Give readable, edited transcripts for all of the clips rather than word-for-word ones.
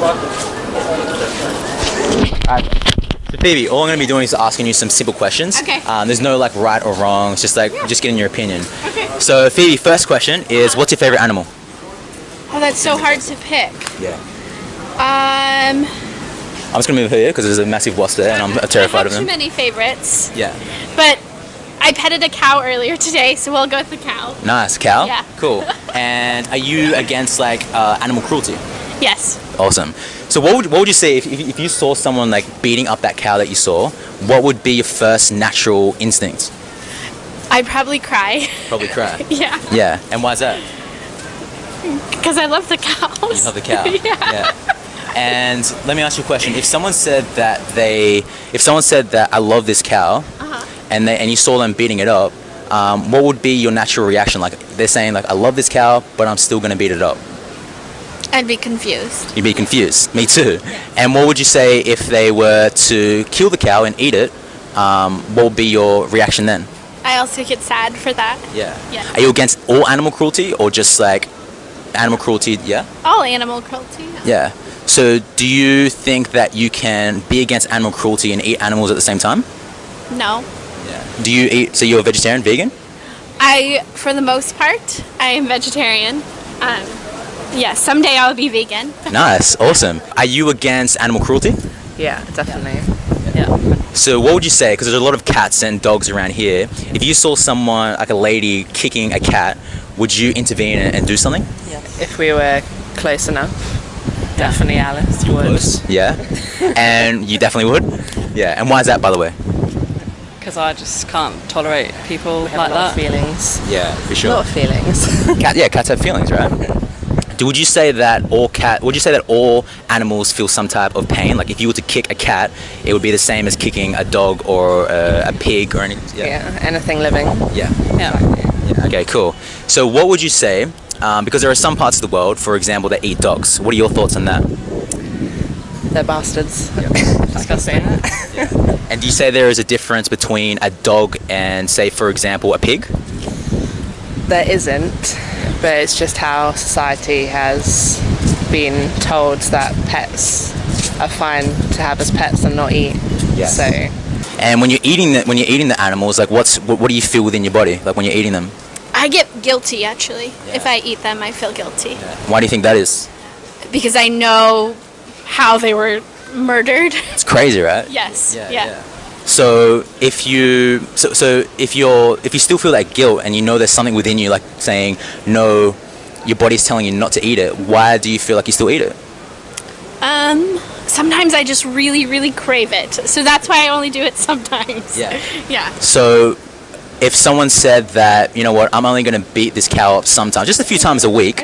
So Phoebe, all I'm going to be doing is asking you some simple questions. Okay. There's no like right or wrong. It's just like just getting your opinion. Okay. So Phoebe, first question is, what's your favorite animal? Oh, that's so hard to pick. Yeah. Um, I'm just going to move here because there's a massive wasp there, and I'm terrified of I have them. too many favorites. Yeah. But I petted a cow earlier today, so we'll go with the cow. Nice. Cow? Yeah. Cool. And are you against like animal cruelty? Yes. Awesome. So what would you say if you saw someone like beating up that cow that you saw? What would be your first natural instinct? I'd probably cry. Probably cry. Yeah. Yeah. And why is that? Because I love the cows. You love the cow. Yeah. And let me ask you a question. If someone said that I love this cow, and you saw them beating it up, what would be your natural reaction? Like they're saying like I love this cow, but I'm still gonna beat it up. I'd be confused. You'd be confused. Me too. And what would you say if they were to kill the cow and eat it? What would be your reaction then? I also get sad for that. Yeah. Yeah. Are you against all animal cruelty or just like animal cruelty? Yeah. All animal cruelty. Yeah. So do you think that you can be against animal cruelty and eat animals at the same time? No. Yeah. Do you eat? So you're a vegetarian, vegan? For the most part, I am vegetarian. Yeah, someday I'll be vegan. Nice, awesome. Are you against animal cruelty? Yeah, definitely. Yeah. So what would you say, because there's a lot of cats and dogs around here, if you saw someone, like a lady, kicking a cat, would you intervene and do something? Yeah. If we were close enough, definitely Alice would. Close? Yeah. And you definitely would? Yeah, and why is that, by the way? Because I just can't tolerate people Have like a lot that. of feelings. Yeah, for A sure. lot of feelings. Cats have feelings, right? Would you say that all animals feel some type of pain? Like if you were to kick a cat, it would be the same as kicking a dog or a pig or anything? Yeah, anything living. Yeah. Yeah. Yeah. Okay, cool. So what would you say, because there are some parts of the world, for example, that eat dogs. What are your thoughts on that? They're bastards. Disgusting. And do you say there is a difference between a dog and, say, for example, a pig? There isn't, but it's just how society has been told that pets are fine to have as pets and not eat. Yes. So. And when you're eating the animals, like what do you feel within your body, like when you're eating them? I get guilty, actually. Yeah. If I eat them, I feel guilty. Why do you think that is? Because I know how they were murdered. It's crazy, right? Yes. Yeah. So if you still feel that guilt and you know there's something within you like saying no, your body's telling you not to eat it, why do you feel like you still eat it? Sometimes I just really, really crave it. So that's why I only do it sometimes. Yeah. Yeah. So if someone said that, you know what, I'm only going to beat this cow up sometimes, just a few times a week,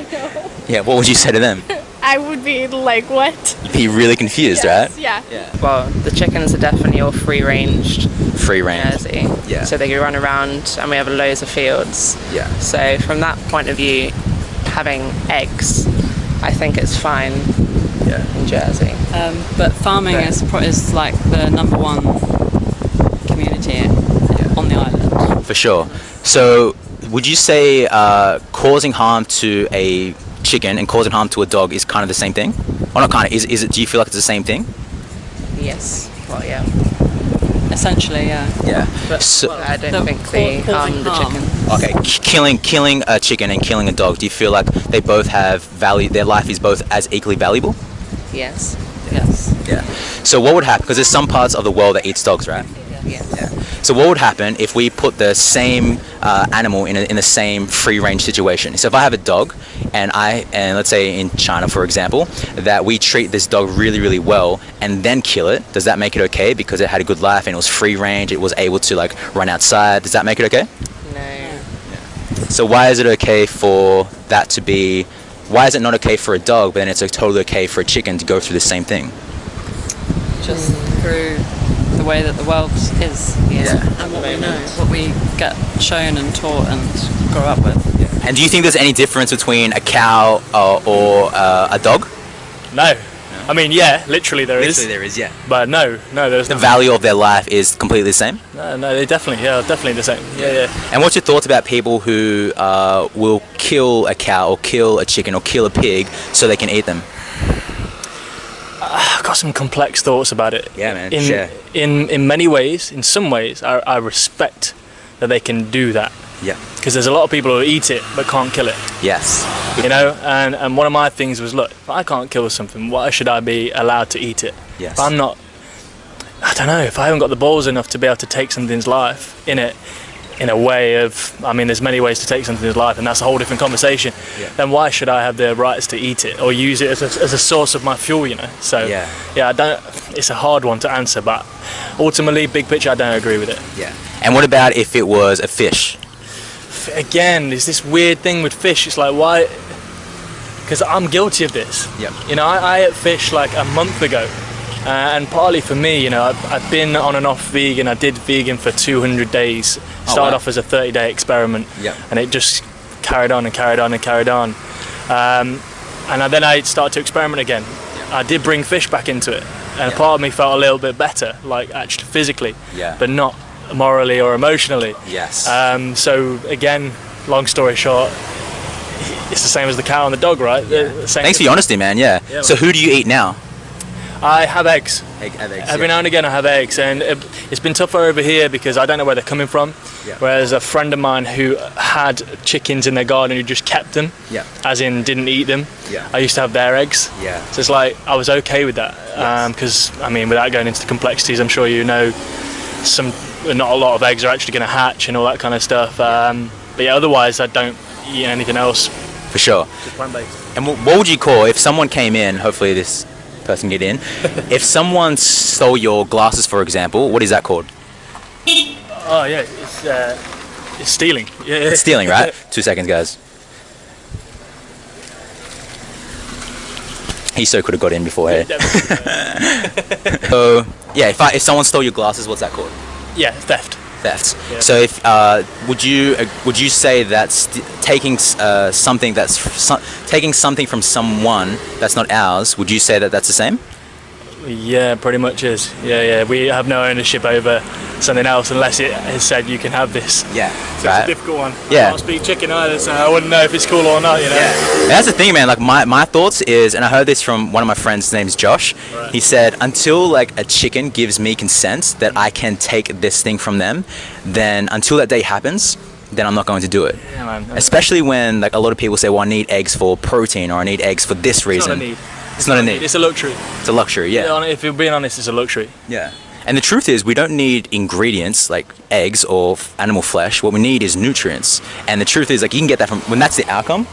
yeah, what would you say to them? I would be like, what? You'd be really confused, Yes, right? Yeah. Well, the chickens are definitely all free-ranged. Free range. Jersey. Yeah. So they can run around, and we have loads of fields. Yeah. So from that point of view, having eggs, I think it's fine in Jersey. But farming is like the #1 community on the island. For sure. So would you say causing harm to a chicken and causing harm to a dog is kind of the same thing? Or not kind of, is it, do you feel like it's the same thing? Yes. Well, yeah. Essentially, yeah. Yeah. But So, I don't think they harm the chicken. okay, killing a chicken and killing a dog, do you feel like they both have value, their life is both as equally valuable? Yes. Yes. Yeah. So what would happen, because there's some parts of the world that eats dogs, right? Yes. Yeah. So what would happen if we put the same animal in the same free range situation? So if I have a dog and let's say in China, for example, that we treat this dog really, really well and then kill it, does that make it okay because it had a good life and it was free range, it was able to like run outside? Does that make it okay? No. So why is it okay for that to be, why is it not okay for a dog but then it's totally okay for a chicken to go through the same thing? Just through the way that the world is. Yeah. And what we know, what we get shown and taught and grow up with. And do you think there's any difference between a cow or a dog? No. I mean, yeah, literally there is. Literally there is, yeah. But no, there's The not. value of their life is completely the same? No, they definitely the same. Yeah. And what's your thoughts about people who will kill a cow or kill a chicken or kill a pig so they can eat them? got some complex thoughts about it. Yeah, man. In many ways, in some ways, I respect that they can do that. Yeah. Because there's a lot of people who eat it but can't kill it. Yes. You know, and one of my things was, look, if I can't kill something, why should I be allowed to eat it? Yes. If I'm not, I don't know, if I haven't got the balls enough to be able to take something's life in a way of, I mean, there's many ways to take something's life, and that's a whole different conversation. Yeah. Then why should I have the rights to eat it or use it as a source of my fuel? You know. So yeah, I don't. It's a hard one to answer, but ultimately, big picture, I don't agree with it. Yeah. And what about if it was a fish? Again, there's this weird thing with fish. It's like, why? Because I'm guilty of this. Yep. You know, I ate fish like a month ago. And partly for me, you know, I've been on and off vegan. I did vegan for 200 days. Started off as a 30-day experiment, and it just carried on and carried on and carried on. And then I started to experiment again. I did bring fish back into it, and part of me felt a little bit better, like actually physically, but not morally or emotionally. Yes. So again, long story short, it's the same as the cow and the dog, right? Thanks for your honesty, man. Yeah. So who do you eat now? I have eggs. Eggs. Every now and again I have eggs, and it's been tougher over here because I don't know where they're coming from. Whereas a friend of mine who had chickens in their garden who just kept them, as in didn't eat them, I used to have their eggs. So it's like I was okay with that, because I mean, without going into the complexities, I'm sure you know, not a lot of eggs are actually going to hatch and all that kind of stuff. But yeah, otherwise I don't eat anything else. For sure. Just plant-based. And what would you call, if someone came in, hopefully this person get in, if someone stole your glasses, for example, what is that called? Oh yeah, it's stealing. Yeah. It's stealing, right? 2 seconds, guys. He so could have got in before, hey? So yeah, if someone stole your glasses, what's that called? Yeah, theft. Yeah. So if would you say that's taking something from someone that's not ours? Would you say that that's the same? Yeah, pretty much is. Yeah. We have no ownership over something else unless it has said you can have this. Yeah. So it's a difficult one. Yeah. I can't speak chicken either, so I wouldn't know if it's cool or not. You know. Yeah. That's the thing, man. Like my thoughts is, and I heard this from one of my friends. His name's Josh. Right. He said, until like a chicken gives me consent that I can take this thing from them, then until that day happens, then I'm not going to do it. Yeah, man. Especially when like a lot of people say, well, I need eggs for protein, or I need eggs for this reason. It's not a need. It's not a need. It's a luxury. It's a luxury, yeah. If you're being honest, it's a luxury. Yeah. And the truth is, we don't need ingredients like eggs or animal flesh. What we need is nutrients. And the truth is, like, you can get that from, when that's the outcome, I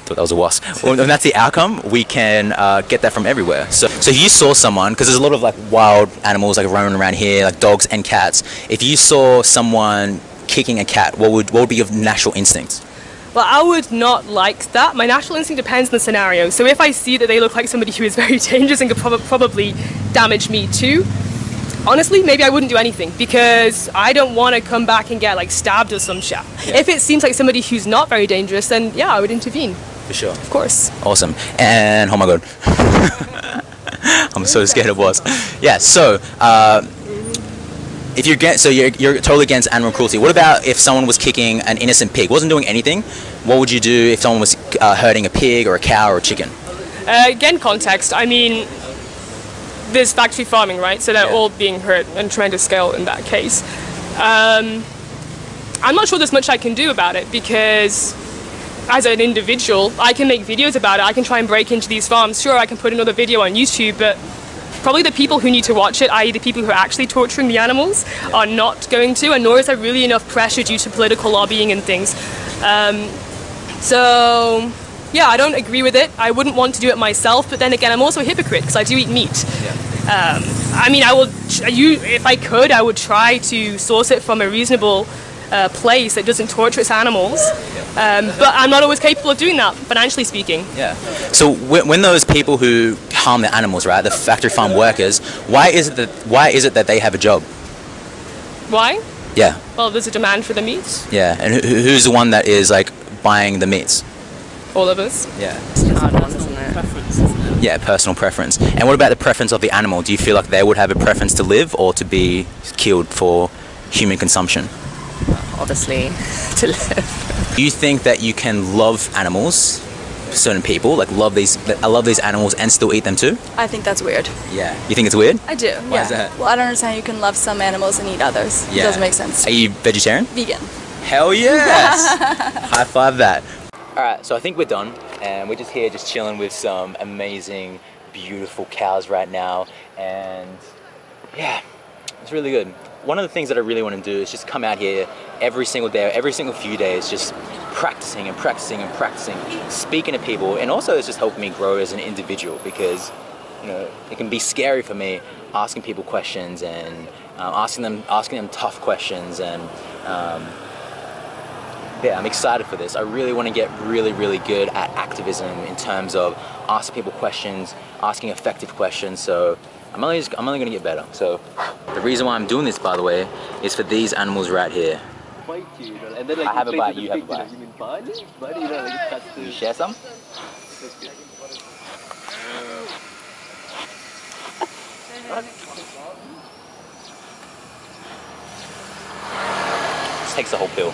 thought that was a wasp. When that's the outcome, we can get that from everywhere. So if you saw someone, because there's a lot of like wild animals like roaming around here, like dogs and cats. If you saw someone kicking a cat, what would be your natural instinct? Well, I would not like that. My natural instinct depends on the scenario. So if I see that they look like somebody who is very dangerous and could probably damage me too, honestly, maybe I wouldn't do anything, because I don't want to come back and get like stabbed or some shit. Yeah. If it seems like somebody who's not very dangerous, then yeah, I would intervene. For sure. Of course. Awesome. And oh my god. I'm so scared of wasps. Yeah, so if you're totally against animal cruelty. What about if someone was kicking an innocent pig, wasn't doing anything? What would you do if someone was hurting a pig or a cow or a chicken? Again, context. I mean, there's factory farming, right? So they're all being hurt on tremendous scale in that case. I'm not sure there's much I can do about it, because as an individual, I can make videos about it. I can try and break into these farms. Sure, I can put another video on YouTube, but probably the people who need to watch it, i.e. the people who are actually torturing the animals, are not going to, and nor is there really enough pressure due to political lobbying and things. So yeah, I don't agree with it. I wouldn't want to do it myself, but then again, I'm also a hypocrite because I do eat meat. I mean, if I could, I would try to source it from a reasonable place that doesn't torture its animals, but I'm not always capable of doing that, financially speaking. Yeah. So when those people who harm the animals, right, the factory farm workers, why is it that they have a job? Why? Yeah. Well, there's a demand for the meat. Yeah, and who's the one that is like buying the meats? All of us. Yeah. It's a hard one, isn't it? Preference, isn't it? Yeah, personal preference. And what about the preference of the animal? Do you feel like they would have a preference to live or to be killed for human consumption? Obviously, to live. Do you think that you can love animals certain people like love these animals and still eat them too? I think that's weird. Yeah. You think it's weird? I do. Why is that? Well, I don't understand how you can love some animals and eat others. Yeah. It doesn't make sense. Are you vegetarian? Vegan. Hell yes! High five that. Alright, so I think we're done, and we're just here just chilling with some amazing, beautiful cows right now, and yeah, it's really good. One of the things that I really want to do is just come out here every single day, every single few days, just practicing and practicing and practicing, speaking to people, and also it's just helping me grow as an individual, because you know it can be scary for me asking people questions and asking them tough questions, and yeah, I'm excited for this. I really want to get really good at activism in terms of asking people questions, asking effective questions. So I'm only going to get better. So the reason why I'm doing this, by the way, is for these animals right here. I have a bite, you have a bite. You share some? This takes the whole pill.